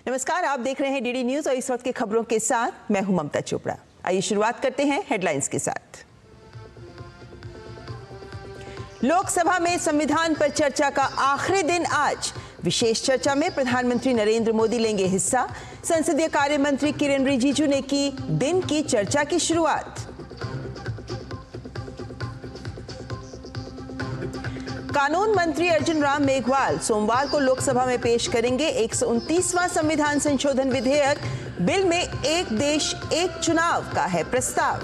नमस्कार, आप देख रहे हैं डीडी न्यूज और इस वक्त की खबरों के साथ मैं हूं ममता चोपड़ा। आइए शुरुआत करते हैं हेडलाइंस के साथ। लोकसभा में संविधान पर चर्चा का आखिरी दिन आज। विशेष चर्चा में प्रधानमंत्री नरेंद्र मोदी लेंगे हिस्सा। संसदीय कार्य मंत्री किरेन रिजिजू ने की दिन की चर्चा की शुरुआत। कानून मंत्री अर्जुन राम मेघवाल सोमवार को लोकसभा में पेश करेंगे 129वां संविधान संशोधन विधेयक। बिल में एक देश एक चुनाव का है प्रस्ताव।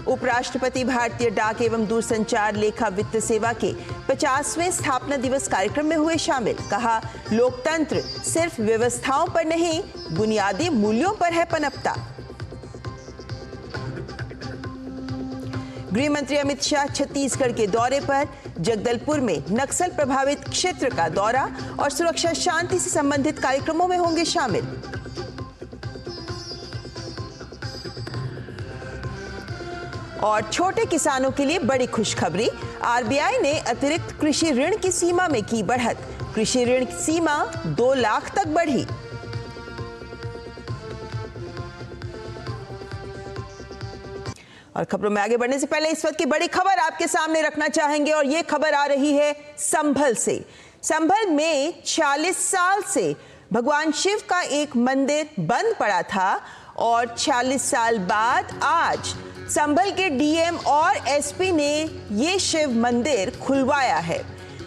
उपराष्ट्रपति भारतीय डाक एवं दूरसंचार लेखा वित्त सेवा के 50वें स्थापना दिवस कार्यक्रम में हुए शामिल। कहा, लोकतंत्र सिर्फ व्यवस्थाओं पर नहीं, बुनियादी मूल्यों पर है पनपता। गृह मंत्री अमित शाह छत्तीसगढ़ के दौरे पर। जगदलपुर में नक्सल प्रभावित क्षेत्र का दौरा और सुरक्षा शांति से संबंधित कार्यक्रमों में होंगे शामिल। और छोटे किसानों के लिए बड़ी खुशखबरी, आरबीआई ने अतिरिक्त कृषि ऋण की सीमा में की बढ़त। कृषि ऋण सीमा 2 लाख तक बढ़ी। और खबरों में आगे बढ़ने से पहले इस वक्त की बड़ी खबर आपके सामने रखना चाहेंगे और ये खबर आ रही है संभल से। संभल में 40 साल से भगवान शिव का एक मंदिर बंद पड़ा था और 40 साल बाद आज संभल के डीएम और एसपी ने ये शिव मंदिर खुलवाया है।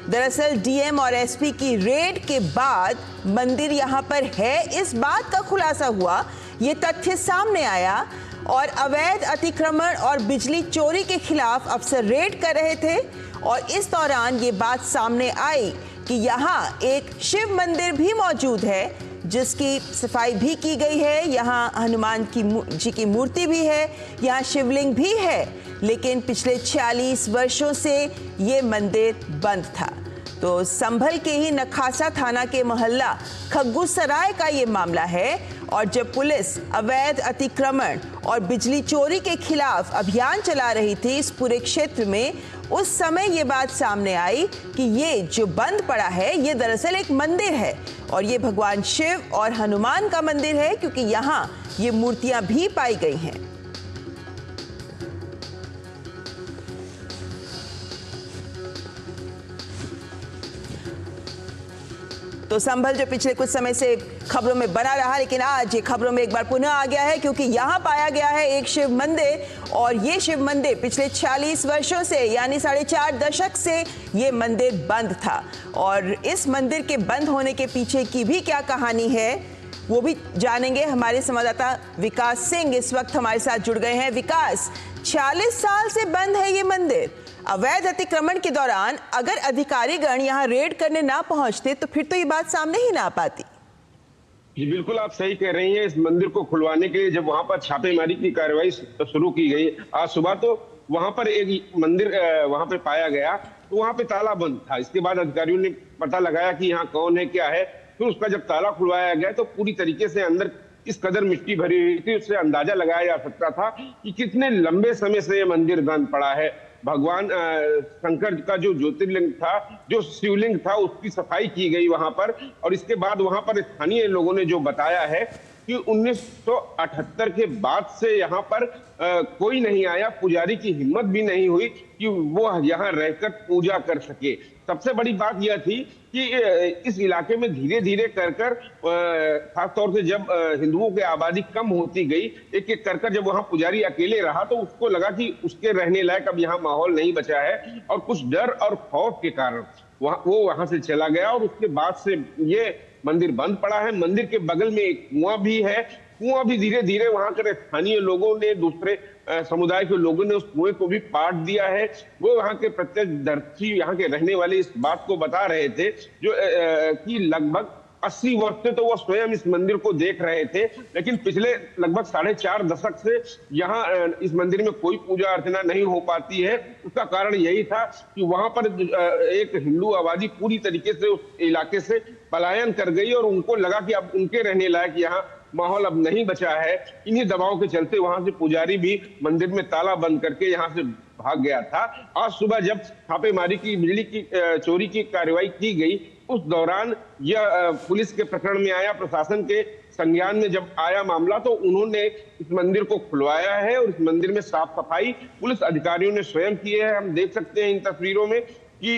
दरअसल डीएम और एसपी की रेड के बाद मंदिर यहां पर है, इस बात का खुलासा हुआ, ये तथ्य सामने आया और अवैध अतिक्रमण और बिजली चोरी के खिलाफ अफसर रेड कर रहे थे और इस दौरान ये बात सामने आई कि यहाँ एक शिव मंदिर भी मौजूद है जिसकी सफाई भी की गई है। यहाँ हनुमान जी की मूर्ति भी है, यहाँ शिवलिंग भी है, लेकिन पिछले 46 वर्षों से ये मंदिर बंद था। तो संभल के ही नखासा थाना के मोहल्ला खग्गूसराय का ये मामला है और जब पुलिस अवैध अतिक्रमण और बिजली चोरी के खिलाफ अभियान चला रही थी इस पूरे क्षेत्र में, उस समय ये बात सामने आई कि ये जो बंद पड़ा है ये दरअसल एक मंदिर है और ये भगवान शिव और हनुमान का मंदिर है क्योंकि यहाँ ये मूर्तियां भी पाई गई हैं। तो संभल जो पिछले कुछ समय से खबरों में बना रहा, लेकिन आज ये खबरों में एक बार पुनः आ गया है क्योंकि यहाँ पाया गया है एक शिव मंदिर और ये शिव मंदिर पिछले 40 वर्षों से यानी 4.5 दशक से ये मंदिर बंद था और इस मंदिर के बंद होने के पीछे की भी क्या कहानी है वो भी जानेंगे। हमारे संवाददाता विकास सिंह इस वक्त हमारे साथ जुड़ गए हैं। विकास, 40 साल से बंद है ये मंदिर। अवैध अतिक्रमण के दौरान अगर अधिकारीगण यहाँ रेड करने ना पहुंचते तो फिर तो ये बात सामने ही ना आ पाती। जी बिल्कुल, आप सही कह रही हैं। इस मंदिर को खुलवाने के लिए जब वहां पर छापेमारी की कार्रवाई शुरू की गई आज सुबह, तो वहां पर एक मंदिर वहां पे पाया गया, तो वहां पे ताला बंद था। इसके बाद अधिकारियों ने पता लगाया कि यहाँ कौन है क्या है, फिर उसका जब ताला खुलवाया गया तो पूरी तरीके से अंदर इस कदर मिट्टी भरी हुई थी, उससे अंदाजा लगाया जा सकता था कि कितने लंबे समय से ये मंदिर बंद पड़ा है। भगवान शंकर का जो ज्योतिर्लिंग था, जो शिवलिंग था, उसकी सफाई की गई वहां पर और इसके बाद वहां पर स्थानीय लोगों ने जो बताया है कि 1978 के बाद से यहाँ पर कोई नहीं आया, पुजारी की हिम्मत भी नहीं हुई कि वो यहाँ रहकर पूजा कर सके। सबसे बड़ी बात यह थी कि इस इलाके में धीरे धीरे कर खासतौर से जब हिंदुओं की आबादी कम होती गई, एक एक कर जब वहां पुजारी अकेले रहा तो उसको लगा कि उसके रहने लायक अब यहाँ माहौल नहीं बचा है और कुछ डर और खौफ के कारण वो वहां से चला गया और उसके बाद से ये मंदिर बंद पड़ा है। मंदिर के बगल में एक कुआं भी है, कुआं भी धीरे धीरे वहां के स्थानीय लोगों ने, दूसरे समुदाय के लोगों ने उस कुएं को भी पाट दिया है। वो वहां के प्रत्यक्षदर्शी, यहाँ के रहने वाले इस बात को बता रहे थे जो कि लगभग 80 वर्ष से तो वो स्वयं इस मंदिर को देख रहे थे, लेकिन पिछले लगभग 4.5 दशक से यहाँ इस मंदिर में कोई पूजा अर्चना नहीं हो पाती है। उसका कारण यही था कि वहां पर एक हिंदू आबादी पूरी तरीके से उस इलाके से पलायन कर गई और उनको लगा कि अब उनके रहने लायक यहाँ माहौल अब नहीं बचा है। इन्हीं दबाव के चलते वहां से पुजारी भी मंदिर में ताला बंद करके यहाँ से भाग गया था। आज सुबह जब छापेमारी की, बिजली की चोरी की कार्रवाई की गई, उस दौरान यह पुलिस के प्रकरण में आया, प्रशासन के संज्ञान में जब आया मामला, तो उन्होंने इस मंदिर को खुलवाया है और इस मंदिर में साफ सफाई पुलिस अधिकारियों ने स्वयं की है। हम देख सकते हैं इन तस्वीरों में कि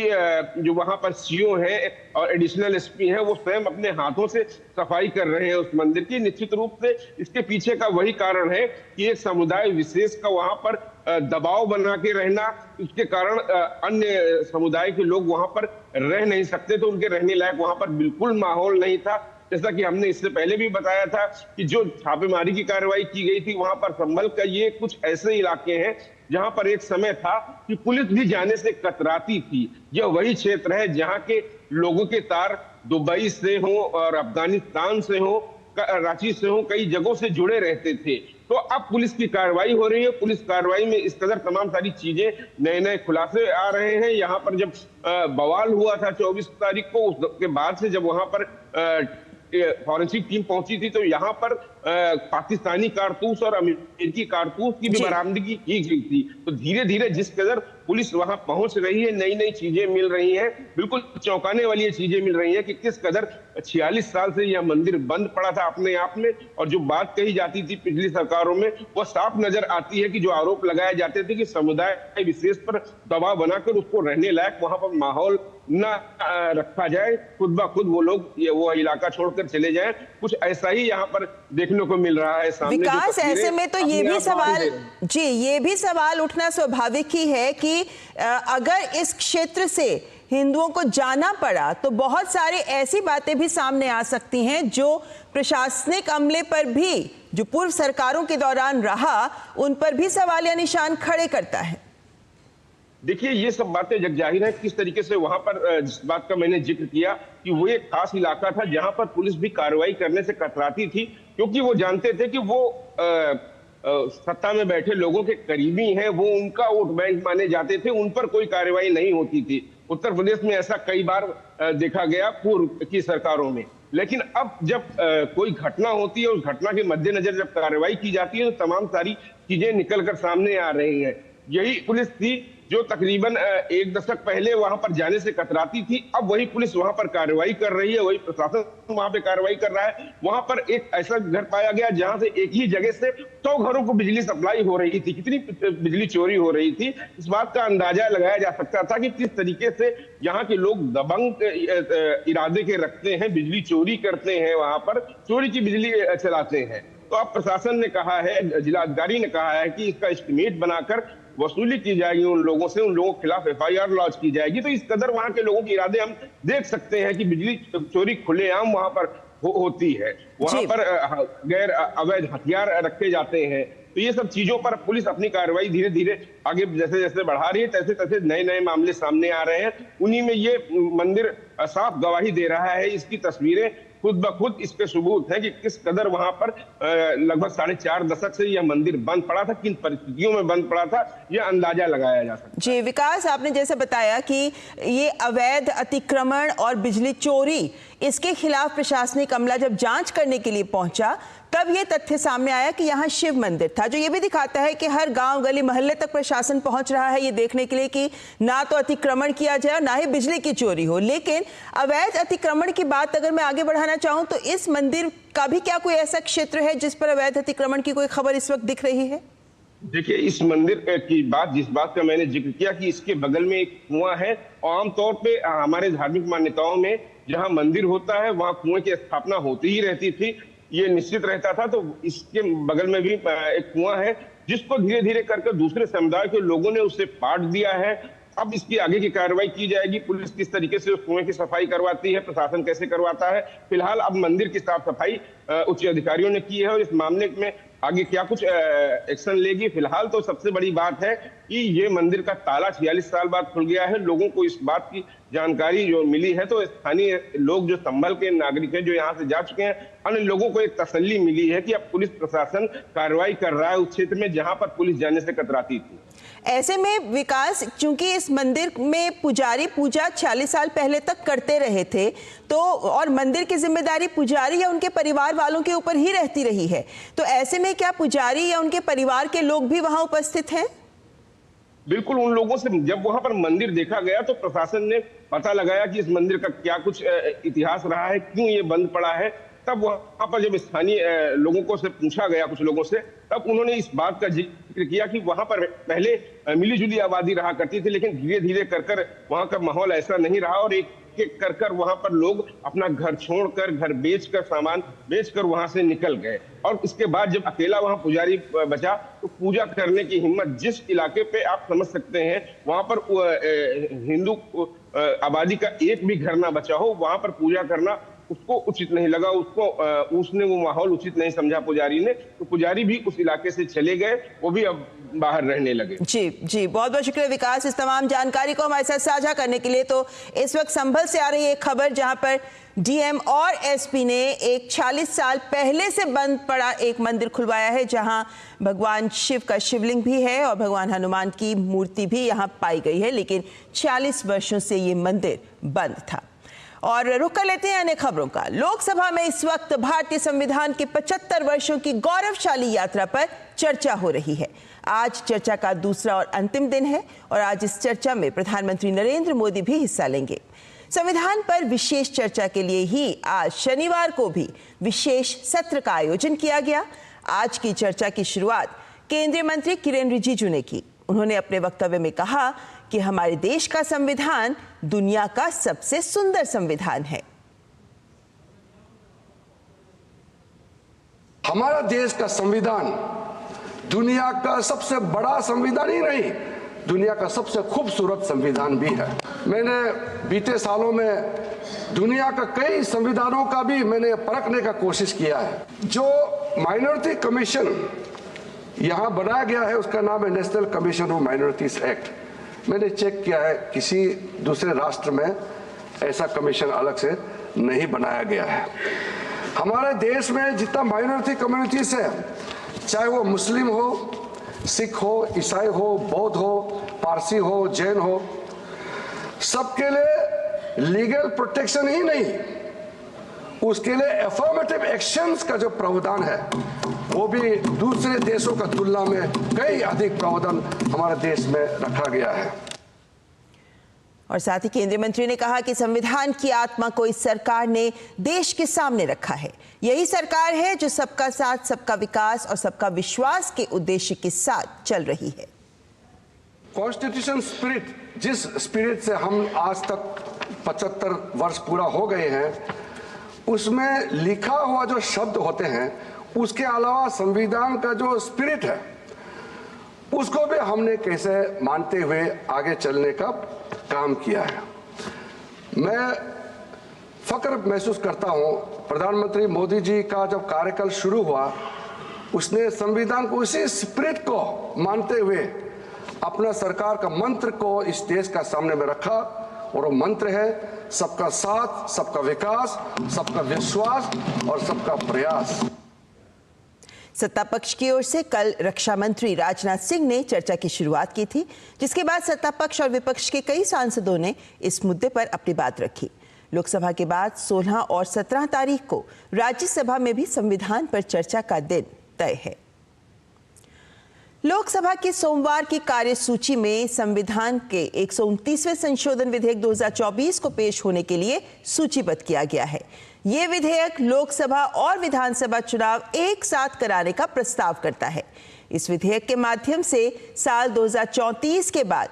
जो वहां पर सीओ है और एडिशनल एसपी है, वो स्वयं अपने हाथों से सफाई कर रहे हैं उस मंदिर की। निश्चित रूप से इसके पीछे का वही कारण है कि एक समुदाय विशेष का वहां पर दबाव बना के रहना, इसके कारण अन्य समुदाय के लोग वहां पर रह नहीं सकते, तो उनके रहने लायक वहां पर बिल्कुल माहौल नहीं था। जैसा कि हमने इससे पहले भी बताया था कि जो छापेमारी की कार्रवाई की गई थी वहां पर संभल का ये कुछ ऐसे इलाके हैं जहां पर एक समय था कि पुलिस भी जाने से कतराती थी। यह वही क्षेत्र है जहां के लोगों के तार दुबई से हो और अफगानिस्तान से हो, रांची से हो, कई जगहों से जुड़े रहते थे। तो अब पुलिस की कार्रवाई हो रही है। पुलिस कार्रवाई में इस कदर तमाम सारी चीजें, नए नए खुलासे आ रहे हैं। यहाँ पर जब बवाल हुआ था 24 तारीख को, उसके बाद से जब वहां पर फॉरेंसिक टीम पहुंची थी, तो यहाँ पर पाकिस्तानी कारतूस और अमेरिकी कारतूस की भी बरामदगी की गई थी। तो धीरे धीरे जिस कदर पुलिस वहां पहुंच रही है, नई नई चीजें मिल रही हैं, बिल्कुल चौंकाने वाली चीजें मिल रही हैं कि किस कदर 46 साल से यह मंदिर बंद पड़ा था अपने आप में। और जो बात कही जाती थी पिछली सरकारों में, वो साफ नजर आती है कि जो आरोप लगाए जाते थे कि समुदाय विशेष पर दबाव बनाकर उसको रहने लायक वहां पर माहौल न रखा जाए, खुद ब खुद वो लोग वो इलाका छोड़कर चले जाएं, कुछ ऐसा ही यहाँ पर देखने को मिल रहा है। सामने विकास, ऐसे में तो ये भी सवाल ये भी सवाल उठना स्वाभाविक ही है कि अगर इस क्षेत्र से हिंदुओं को जाना पड़ा तो बहुत सारी ऐसी बातें भी सामने आ सकती हैं जो प्रशासनिक अमले पर भी, जो पूर्व सरकारों के दौरान रहा, उन पर भी सवालिया निशान खड़े करता है। देखिए, ये सब बातें जग जाहिर है किस तरीके से वहां पर, जिस बात का मैंने जिक्र किया कि वो एक खास इलाका था जहां पर पुलिस भी कार्रवाई करने से कतराती थी, क्योंकि वो जानते थे कि वो सत्ता में बैठे लोगों के करीबी हैं, वो उनका वोट बैंक माने जाते थे, उन पर कोई कार्रवाई नहीं होती थी। उत्तर प्रदेश में ऐसा कई बार देखा गया पूर्व की सरकारों में। लेकिन अब जब कोई घटना होती है, उस घटना के मद्देनजर जब कार्रवाई की जाती है, तो तमाम सारी चीजें निकलकर सामने आ रही हैं। यही पुलिस थी जो तकरीबन एक दशक पहले वहां पर जाने से कतराती थी। अब वही पुलिस वहां पर कार्रवाई कर रही है, वही प्रशासन वहां पे कार्रवाई कर रहा है। वहां पर एक ऐसा घर पाया गया जहां से एक ही जगह से 100 घरों को बिजली सप्लाई हो रही थी। कितनी बिजली चोरी हो रही थी, इस बात का अंदाजा लगाया जा सकता था कि किस तरीके से यहाँ के लोग दबंग इरादे के रखते हैं, बिजली चोरी करते हैं, वहां पर चोरी की बिजली चलाते हैं। तो अब प्रशासन ने कहा है, जिलाधिकारी ने कहा है कि इसका एस्टीमेट बनाकर वसूली की जाएगी उन लोगों से, उन लोगों के खिलाफ FIR लॉन्च की जाएगी। तो इस कदर वहां के लोगों के इरादे हम देख सकते हैं कि बिजली चोरी खुलेआम वहां पर होती है। वहां पर गैर अवैध हथियार रखे जाते हैं। तो ये सब चीजों पर पुलिस अपनी कार्रवाई धीरे धीरे आगे जैसे जैसे बढ़ा रही है, तैसे तैसे नए नए मामले सामने आ रहे हैं। उन्हीं में ये मंदिर साफ गवाही दे रहा है। इसकी तस्वीरें खुद ब खुद इसके सबूत है कि किस कदर वहां पर लगभग 4.5 दशक से यह मंदिर बंद पड़ा था, किन परिस्थितियों में बंद पड़ा था, यह अंदाजा लगाया जा सकता है। जी विकास, आपने जैसे बताया कि ये अवैध अतिक्रमण और बिजली चोरी, इसके खिलाफ प्रशासनिक अमला जब जांच करने के लिए पहुंचा, तब ये तथ्य सामने आया कि यहाँ शिव मंदिर था, जो ये भी दिखाता है कि हर गांव गली मोहल्ले तक प्रशासन पहुंच रहा है ये देखने के लिए कि ना तो अतिक्रमण किया जाए और ना ही बिजली की चोरी हो। लेकिन अवैध अतिक्रमण की बात अगर मैं आगे बढ़ाना चाहूं तो इस मंदिर का भी क्या कोई ऐसा क्षेत्र है जिस पर अवैध अतिक्रमण की कोई खबर इस वक्त दिख रही है? देखिए, इस मंदिर की बात, जिस बात का मैंने जिक्र किया कि इसके बगल में एक कुआं है, और आमतौर पे हमारे धार्मिक मान्यताओं में जहां मंदिर होता है वहां कुएं की स्थापना होती ही रहती थी, ये निश्चित रहता था। तो इसके बगल में भी एक कुआं है जिसको धीरे धीरे करके दूसरे समुदाय के लोगों ने उससे पाट दिया है। अब इसकी आगे की कार्रवाई की जाएगी, पुलिस किस तरीके से उस कुएं की सफाई करवाती है, प्रशासन कैसे करवाता है। फिलहाल अब मंदिर की साफ सफाई उच्च अधिकारियों ने की है, और इस मामले में आगे क्या कुछ एक्शन लेगी। फिलहाल तो सबसे बड़ी बात है कि ये मंदिर का ताला 46 साल बाद खुल गया है। लोगों को इस बात की जानकारी जो मिली है, तो स्थानीय लोग जो संभल के नागरिक हैं जो यहाँ से जा चुके हैं, अन्य लोगों को एक तसल्ली मिली है कि अब पुलिस प्रशासन कार्रवाई कर रहा है उस क्षेत्र में जहां पर पुलिस जाने से कतराती थी। ऐसे में विकास, चूंकि इस मंदिर में पुजारी पूजा 40 साल पहले तक करते रहे थे, तो और मंदिर की जिम्मेदारी पुजारी या उनके परिवार वालों के ऊपर ही रहती रही है, तो ऐसे में क्या पुजारी या उनके परिवार के लोग भी वहां उपस्थित हैं? बिल्कुल उन लोगों से जब वहां पर मंदिर देखा गया तो प्रशासन ने पता लगाया कि इस मंदिर का क्या कुछ इतिहास रहा है, क्यों ये बंद पड़ा है। तब वहां पर जब स्थानीय लोगों को से पूछा गया, कुछ लोगों से, तब उन्होंने इस बात का जिक्र किया कि वहां पर पहले मिलीजुली आबादी रहा करती थी, लेकिन धीरे धीरे कर वहां का माहौल ऐसा नहीं रहा और एक एक कर वहां पर लोग अपना घर छोड़कर, घर बेचकर, सामान बेचकर वहां से निकल गए। और इसके बाद जब अकेला वहां पुजारी बचा तो पूजा करने की हिम्मत, जिस इलाके पे आप समझ सकते हैं वहां पर हिंदू आबादी का एक भी घर ना बचा हो, वहां पर पूजा करना उसको उचित नहीं लगा, उसने वो माहौल उचित नहीं समझा पुजारी ने, तो पुजारी भी उस इलाके से चले गए, वो भी अब बाहर रहने लगे। जी जी, बहुत बहुत शुक्रिया विकास इस तमाम जानकारी को हमारे साथ साझा करने के लिए। तो इस वक्त संभल से आ रही है एक खबर जहां पर डीएम और एसपी ने एक 46 साल पहले से बंद पड़ा एक मंदिर खुलवाया है, जहां भगवान शिव का शिवलिंग भी है और भगवान हनुमान की मूर्ति भी यहां पाई गई है, लेकिन 40 वर्षों से ये मंदिर बंद था। और रुक कर लेते हैं अन्य खबरों का। लोकसभा में इस वक्त भारतीय संविधान के 75 वर्षों की गौरवशाली यात्रा पर चर्चा हो रही है। आज चर्चा का दूसरा और अंतिम दिन है और आज इस चर्चा में प्रधानमंत्री नरेंद्र मोदी भी हिस्सा लेंगे। संविधान पर विशेष चर्चा के लिए ही आज शनिवार को भी विशेष सत्र का आयोजन किया गया। आज की चर्चा की शुरुआत केंद्रीय मंत्री किरेन रिजिजू ने की। उन्होंने अपने वक्तव्य में कहा कि हमारे देश का संविधान दुनिया का सबसे सुंदर संविधान है। हमारा देश का संविधान दुनिया का सबसे बड़ा संविधान ही नहीं, दुनिया का सबसे खूबसूरत संविधान भी है। मैंने बीते सालों में दुनिया का कई संविधानों का भी मैंने परखने का कोशिश किया है। जो माइनॉरिटी कमीशन यहाँ बनाया गया है उसका नाम है national commission of minorities act. मैंने चेक किया है, किसी दूसरे राष्ट्र में ऐसा कमीशन अलग से नहीं बनाया गया है। हमारे देश में जितना माइनॉरिटी कम्युनिटीज है, चाहे वो मुस्लिम हो, सिख हो, ईसाई हो, बौद्ध हो, पारसी हो, जैन हो, सबके लिए लीगल प्रोटेक्शन ही नहीं, उसके लिए अफर्मेटिव एक्शंस का जो प्रावधान है वो भी दूसरे देशों का तुलना में कई अधिक प्रावधान हमारे देश में रखा गया है। और साथ ही केंद्रीय मंत्री ने कहा कि संविधान की आत्मा को इस सरकार ने देश के सामने रखा है। यही सरकार है जो सबका साथ, सबका विकास और सबका विश्वास के उद्देश्य के साथ चल रही है। कॉन्स्टिट्यूशन स्पिरिट, जिस स्पिरिट से हम आज तक 75 वर्ष पूरा हो गए हैं, उसमें लिखा हुआ जो शब्द होते हैं, उसके अलावा संविधान का जो स्पिरिट है उसको भी हमने कैसे मानते हुए आगे चलने का काम किया है। मैं फक्र महसूस करता हूं, प्रधानमंत्री मोदी जी का जब कार्यकाल शुरू हुआ, उसने संविधान को उसी स्पिरिट को मानते हुए अपना सरकार का मंत्र को इस देश का सामने में रखा, और वो मंत्र है सबका साथ, सबका विकास, सबका विश्वास और सबका प्रयास। सत्ता पक्ष की ओर से कल रक्षा मंत्री राजनाथ सिंह ने चर्चा की शुरुआत की थी, जिसके बाद सत्ता पक्ष और विपक्ष के कई सांसदों ने इस मुद्दे पर अपनी बात रखी। लोकसभा के बाद 16 और 17 तारीख को राज्यसभा में भी संविधान पर चर्चा का दिन तय है। लोकसभा की सोमवार की कार्यसूची में संविधान के 129वें संशोधन विधेयक 2024 को पेश होने के लिए सूचीबद्ध किया गया है। ये विधेयक लोकसभा और विधानसभा चुनाव एक साथ कराने का प्रस्ताव करता है। इस विधेयक के माध्यम से साल 2034 के बाद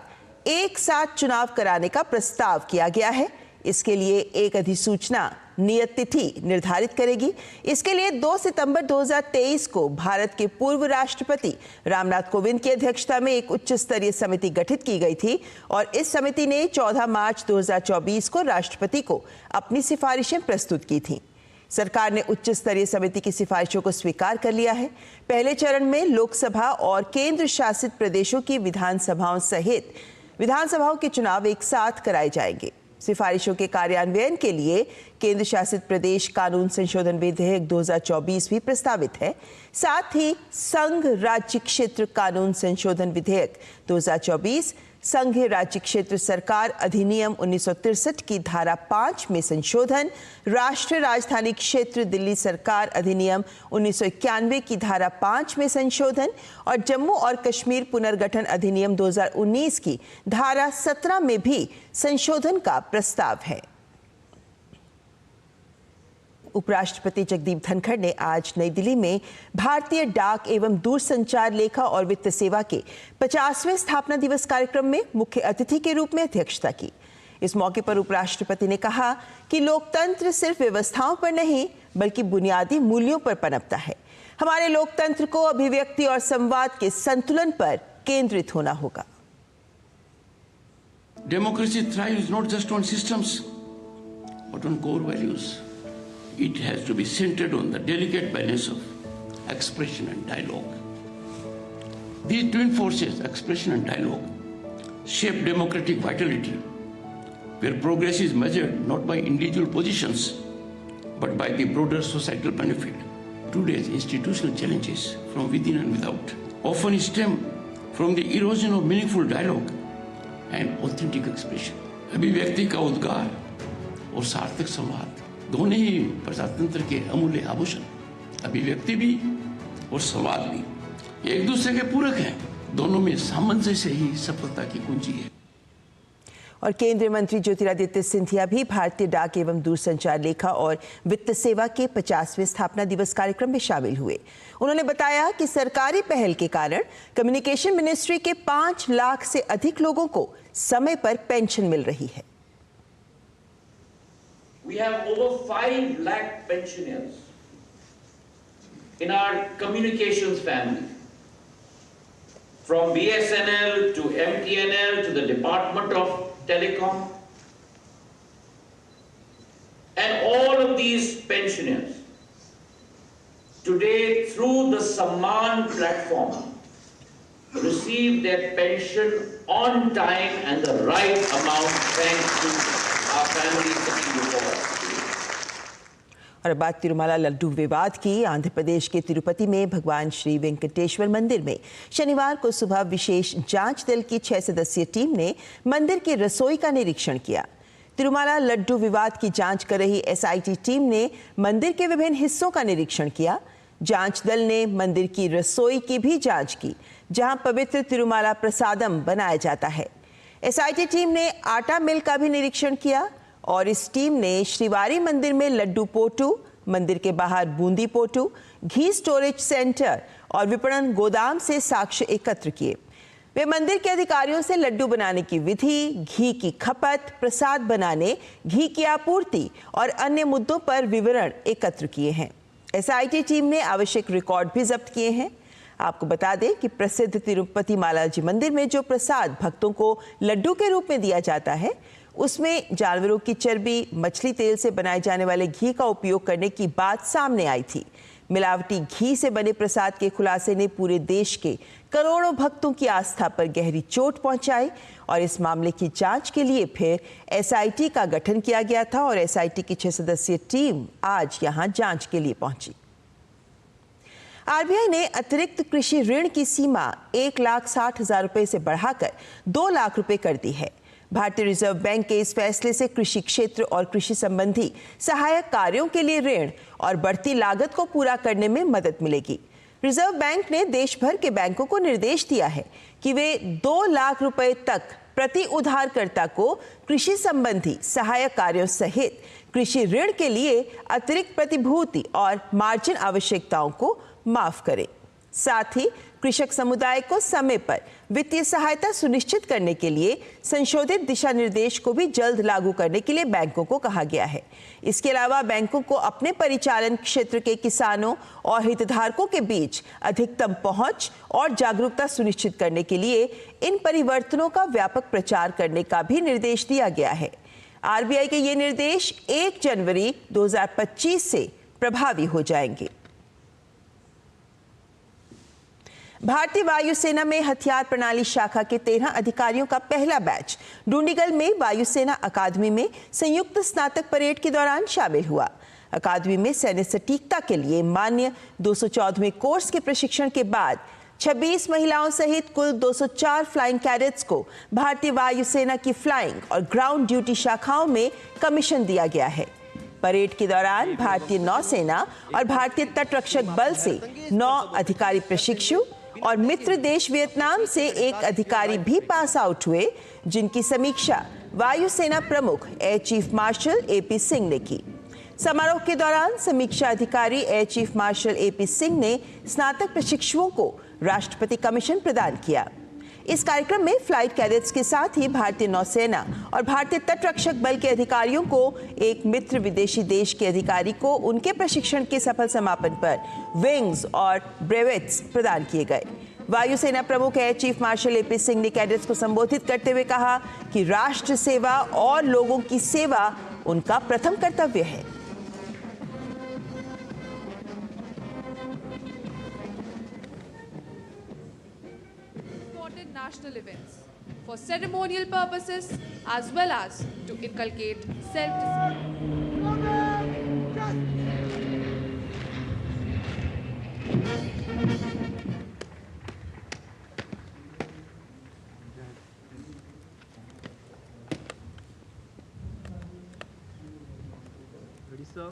एक साथ चुनाव कराने का प्रस्ताव किया गया है। इसके लिए एक अधिसूचना नियत तिथि निर्धारित करेगी। इसके लिए 2 सितंबर 2023 को भारत के पूर्व राष्ट्रपति रामनाथ कोविंद की अध्यक्षता में एक उच्च स्तरीय समिति गठित की गई थी और इस समिति ने 14 मार्च 2024 को राष्ट्रपति को अपनी सिफारिशें प्रस्तुत की थीं। सरकार ने उच्च स्तरीय समिति की सिफारिशों को स्वीकार कर लिया है। पहले चरण में लोकसभा और केंद्र शासित प्रदेशों की विधानसभाओं सहित विधानसभाओं के चुनाव एक साथ कराए जाएंगे। सिफारिशों के कार्यान्वयन के लिए केंद्र शासित प्रदेश कानून संशोधन विधेयक 2024 भी प्रस्तावित है। साथ ही संघ राज्य क्षेत्र कानून संशोधन विधेयक 2024, संघीय राज्य क्षेत्र सरकार अधिनियम 1963 की धारा 5 में संशोधन, राष्ट्रीय राजधानी क्षेत्र दिल्ली सरकार अधिनियम 1991 की धारा 5 में संशोधन और जम्मू और कश्मीर पुनर्गठन अधिनियम 2019 की धारा 17 में भी संशोधन का प्रस्ताव है। उपराष्ट्रपति जगदीप धनखड़ ने आज नई दिल्ली में भारतीय डाक एवं दूरसंचार लेखा और वित्त सेवा के 50वें स्थापना दिवस कार्यक्रम में मुख्य अतिथि के रूप में अध्यक्षता की। इस मौके पर उपराष्ट्रपति ने कहा कि लोकतंत्र सिर्फ व्यवस्थाओं पर नहीं बल्कि बुनियादी मूल्यों पर पनपता है। हमारे लोकतंत्र को अभिव्यक्ति और संवाद के संतुलन पर केंद्रित होना होगा। Democracy thrives not just on systems, but on core values. It has to be centered on the delicate balance of expression and dialogue. These twin forces, expression and dialogue, shape democratic vitality, where progress is measured not by individual positions, but by the broader societal benefit. Today's institutional challenges from within and without often stem from the erosion of meaningful dialogue and authentic expression. अभिव्यक्ति का उद्गार और सार्थक संवाद दोनों ही प्रजातंत्र के अमूल्य आभूषण, अभिव्यक्ति भी और संवाद भी एक दूसरे के पूरक हैं। दोनों में सामंजस्य ही सफलता की कुंजी है। और केंद्रीय मंत्री ज्योतिरादित्य सिंधिया भी भारतीय डाक एवं दूरसंचार लेखा और वित्त सेवा के 50वें स्थापना दिवस कार्यक्रम में शामिल हुए। उन्होंने बताया कि सरकारी पहल के कारण कम्युनिकेशन मिनिस्ट्री के 5 लाख से अधिक लोगों को समय पर पेंशन मिल रही है। We have over 5 lakh pensioners in our communications family, from BSNL to MTNL to the Department of Telecom, and all of these pensioners today through the Samman platform receive their pension on time and the right amount thanks to our families sitting before us. और बात तिरुमाला लड्डू विवाद की। आंध्र प्रदेश के तिरुपति में भगवान श्री वेंकटेश्वर मंदिर में शनिवार को सुबह विशेष जांच दल की 6 सदस्यीय टीम ने मंदिर की रसोई का निरीक्षण किया। तिरुमाला लड्डू विवाद की जांच कर रही एसआईटी टीम ने मंदिर के विभिन्न हिस्सों का निरीक्षण किया। जांच दल ने मंदिर की रसोई की भी जांच की, जहां पवित्र तिरुमाला प्रसादम बनाया जाता है। एसआईटी टीम ने आटा मिल का भी निरीक्षण किया और इस टीम ने श्रीवारी मंदिर में लड्डू पोटू, मंदिर के बाहर बूंदी पोटू, घी स्टोरेज सेंटर और विपणन गोदाम से साक्ष्य एकत्र किए। वे मंदिर के अधिकारियों से लड्डू बनाने की विधि, घी की खपत, प्रसाद बनाने, घी की आपूर्ति और अन्य मुद्दों पर विवरण एकत्र किए हैं। एसआईटी टीम ने आवश्यक रिकॉर्ड भी जब्त किए हैं। आपको बता दें कि प्रसिद्ध तिरुपति बालाजी मंदिर में जो प्रसाद भक्तों को लड्डू के रूप में दिया जाता है, उसमें जानवरों की चर्बी, मछली तेल से बनाए जाने वाले घी का उपयोग करने की बात सामने आई थी। मिलावटी घी से बने प्रसाद के खुलासे ने पूरे देश के करोड़ों भक्तों की आस्था पर गहरी चोट पहुंचाई और इस मामले की जांच के लिए फिर एसआईटी का गठन किया गया था और एसआईटी की 6 सदस्यीय टीम आज यहां जांच के लिए पहुंची। आरबीआई ने अतिरिक्त कृषि ऋण की सीमा 1,60,000 रुपए से बढ़ाकर 2 लाख रुपए कर दी है। भारतीय रिजर्व बैंक के इस फैसले से कृषि क्षेत्र और कृषि संबंधी सहायक कार्यों के लिए ऋण और बढ़ती लागत को पूरा करने में मदद मिलेगी। रिजर्व बैंक ने देश भर के बैंकों को निर्देश दिया है कि वे 2 लाख रुपए तक प्रति उधारकर्ता को कृषि संबंधी सहायक कार्यों सहित कृषि ऋण के लिए अतिरिक्त प्रतिभूति और मार्जिन आवश्यकताओं को माफ करें। साथ ही कृषक समुदाय को समय पर वित्तीय सहायता सुनिश्चित करने के लिए संशोधित दिशा निर्देश को भी जल्द लागू करने के लिए बैंकों को कहा गया है। इसके अलावा बैंकों को अपने परिचालन क्षेत्र के किसानों और हितधारकों के बीच अधिकतम पहुंच और जागरूकता सुनिश्चित करने के लिए इन परिवर्तनों का व्यापक प्रचार करने का भी निर्देश दिया गया है। आरबीआई के ये निर्देश 1 जनवरी 2025 से प्रभावी हो जाएंगे। भारतीय वायुसेना में हथियार प्रणाली शाखा के 13 अधिकारियों का पहला बैच डूंडीगल में वायुसेना अकादमी में संयुक्त स्नातक परेड के दौरान शामिल हुआ। अकादमी में सैन्य सटीकता के लिए मान्य 214वें कोर्स के प्रशिक्षण के बाद 26 महिलाओं सहित कुल 204 फ्लाइंग कैडेट्स को भारतीय वायुसेना की फ्लाइंग और ग्राउंड ड्यूटी शाखाओं में कमीशन दिया गया है। परेड के दौरान भारतीय नौसेना और भारतीय तटरक्षक बल से 9 अधिकारी प्रशिक्षु और मित्र देश वियतनाम से एक अधिकारी भी पास आउट हुए, जिनकी समीक्षा वायुसेना प्रमुख air chief marshal AP Singh ने की। समारोह के दौरान समीक्षा अधिकारी air chief marshal AP Singh ने स्नातक प्रशिक्षुओं को राष्ट्रपति कमीशन प्रदान किया। इस कार्यक्रम में फ्लाइट कैडेट्स के साथ ही भारतीय नौसेना और भारतीय तटरक्षक बल के अधिकारियों को एक मित्र विदेशी देश के अधिकारी को उनके प्रशिक्षण के सफल समापन पर विंग्स और ब्रेवेट्स प्रदान किए गए। वायुसेना प्रमुख air chief marshal AP Singh ने कैडेट्स को संबोधित करते हुए कहा कि राष्ट्र सेवा और लोगों की सेवा उनका प्रथम कर्तव्य है। National events for ceremonial purposes as well as to inculcate self-discipline. Ready, sir?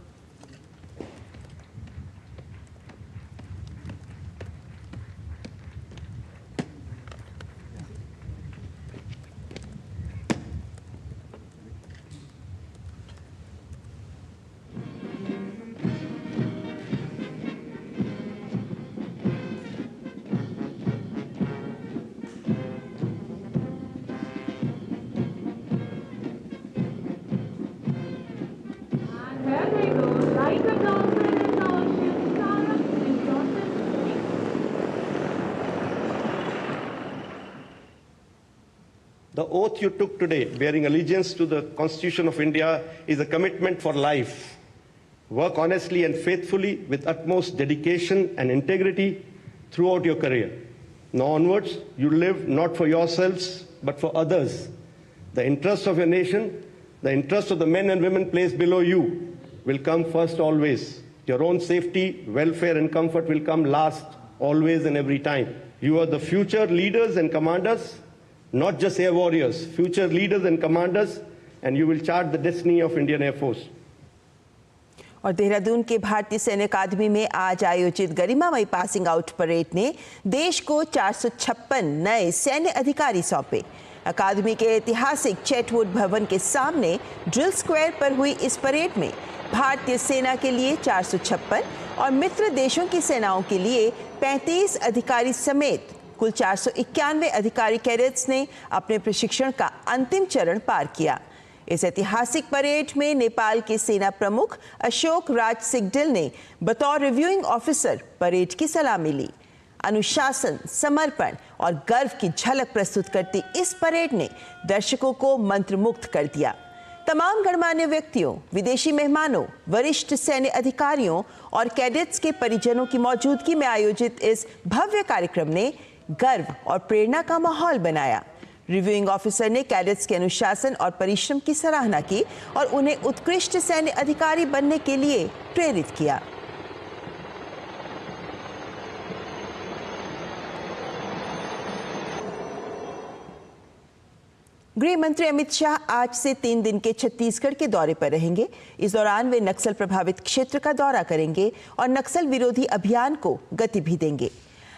The oath you took today, bearing allegiance to the Constitution of India, is a commitment for life. Work honestly and faithfully with utmost dedication and integrity throughout your career. Now onwards, you live not for yourselves, but for others. The interests of your nation, the interests of the men and women placed below you will come first always. Your own safety, welfare and comfort will come last, always and every time. You are the future leaders and commanders, not just air warriors, future leaders and commanders, and you will chart the destiny of Indian Air Force. और देहरादून के भारतीय सैन्य अकादमी में आज आयोजित गरिमामयी passing out parade ने देश को 456 नए सैन्य अधिकारी सौंपे। अकादमी के ऐतिहासिक चैटवुड भवन के सामने ड्रिल स्क्वायर पर हुई इस परेड में भारतीय सेना के लिए 456 और मित्र देशों की सेनाओं के लिए 35 अधिकारी समेत कुल 491 अधिकारी कैडेट्स ने अपने प्रशिक्षण का अंतिम चरण पार किया। इस ऐतिहासिक परेड में नेपाल के सेना प्रमुख अशोक राज सिग्डेल ने बतौर रिव्यूइंग ऑफिसर परेड की सलामी ली। अनुशासन, समर्पण और गर्व की झलक प्रस्तुत करती इस परेड ने दर्शकों को मंत्रमुग्ध कर दिया। तमाम गणमान्य व्यक्तियों, विदेशी मेहमानों, वरिष्ठ सैन्य अधिकारियों और कैडेट्स के परिजनों की मौजूदगी में आयोजित इस भव्य कार्यक्रम ने गर्व और प्रेरणा का माहौल बनाया। रिव्यूइंग ऑफिसर ने कैडेट्स के अनुशासन और परिश्रम की सराहना की और उन्हें उत्कृष्ट सैन्य अधिकारी बनने के लिए प्रेरित किया। गृह मंत्री अमित शाह आज से 3 दिन के छत्तीसगढ़ के दौरे पर रहेंगे। इस दौरान वे नक्सल प्रभावित क्षेत्र का दौरा करेंगे और नक्सल विरोधी अभियान को गति भी देंगे।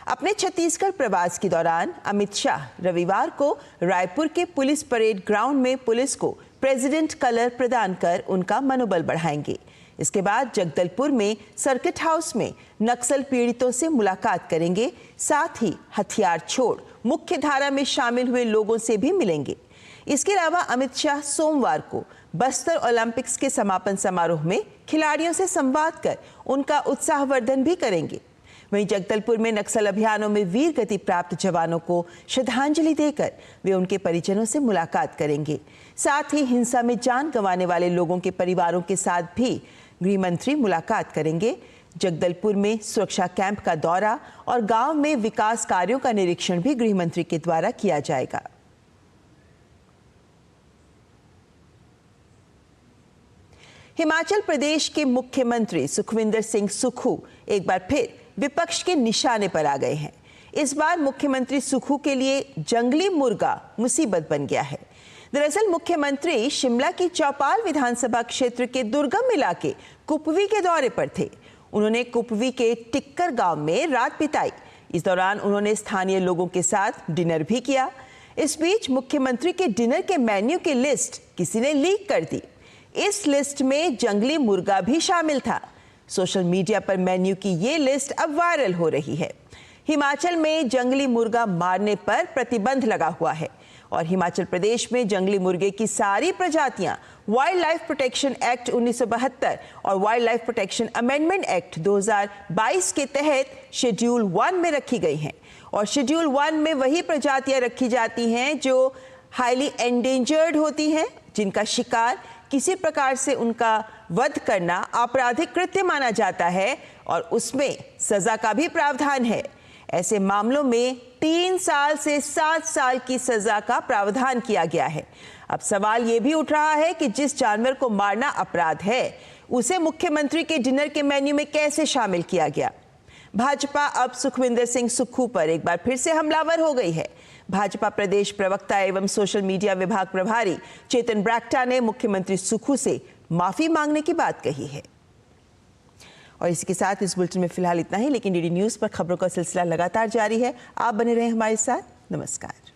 अपने छत्तीसगढ़ प्रवास के दौरान अमित शाह रविवार को रायपुर के पुलिस परेड ग्राउंड में पुलिस को प्रेसिडेंट कलर प्रदान कर उनका मनोबल बढ़ाएंगे। इसके बाद जगदलपुर में सर्किट हाउस में नक्सल पीड़ितों से मुलाकात करेंगे। साथ ही हथियार छोड़ मुख्य धारा में शामिल हुए लोगों से भी मिलेंगे। इसके अलावा अमित शाह सोमवार को बस्तर ओलंपिक्स के समापन समारोह में खिलाड़ियों से संवाद कर उनका उत्साहवर्धन भी करेंगे। वहीं जगदलपुर में नक्सल अभियानों में वीर गति प्राप्त जवानों को श्रद्धांजलि देकर वे उनके परिजनों से मुलाकात करेंगे। साथ ही हिंसा में जान गंवाने वाले लोगों के परिवारों के साथ भी गृह मंत्री मुलाकात करेंगे। जगदलपुर में सुरक्षा कैंप का दौरा और गांव में विकास कार्यों का निरीक्षण भी गृह मंत्री के द्वारा किया जाएगा। हिमाचल प्रदेश के मुख्यमंत्री सुखविंदर सिंह सुक्खू एक बार फिर विपक्ष के निशाने पर आ गए हैं। इस बार मुख्यमंत्री सुक्खू के लिए जंगली मुर्गा मुसीबत बन गया है। दरअसल मुख्यमंत्री शिमला की चौपाल विधानसभा क्षेत्र के दुर्गम इलाके कुपवी के दौरे पर थे। उन्होंने कुपवी के टिक्कर गांव में रात बिताई। इस दौरान उन्होंने स्थानीय लोगों के साथ डिनर भी किया। इस बीच मुख्यमंत्री के डिनर के मेन्यू की लिस्ट किसी ने लीक कर दी। इस लिस्ट में जंगली मुर्गा भी शामिल था। सोशल मीडिया पर मेन्यू की ये लिस्ट अब वायरल हो रही है। हिमाचल में जंगली मुर्गा मारने पर प्रतिबंध लगा हुआ है और हिमाचल प्रदेश में जंगली मुर्गे की सारी प्रजातियां वाइल्ड लाइफ प्रोटेक्शन एक्ट 1972 और wild life protection amendment act 2022 के तहत शेड्यूल 1 में रखी गई हैं और शेड्यूल 1 में वही प्रजातियां रखी जाती हैं जो हाईली एंडेंजर्ड होती हैं, जिनका शिकार किसी प्रकार से उनका वध करना आपराधिक कृत्य माना जाता है और उसमें सजा का भी प्रावधान है। ऐसे मामलों में 3 साल से 7 साल की सजा का प्रावधान किया गया है। अब सवाल ये भी उठ रहा है कि जिस जानवर को मारना अपराध है उसे मुख्यमंत्री के डिनर के मेन्यू में कैसे शामिल किया गया। भाजपा अब सुखविंदर सिंह सुक्खू पर एक बार फिर से हमलावर हो गई है। भाजपा प्रदेश प्रवक्ता एवं सोशल मीडिया विभाग प्रभारी चेतन ब्रैक्टा ने मुख्यमंत्री सुक्खू से माफी मांगने की बात कही है। और इसी के साथ इस बुलेटिन में फिलहाल इतना ही, लेकिन डीडी न्यूज़ पर खबरों का सिलसिला लगातार जारी है। आप बने रहें हमारे साथ। नमस्कार।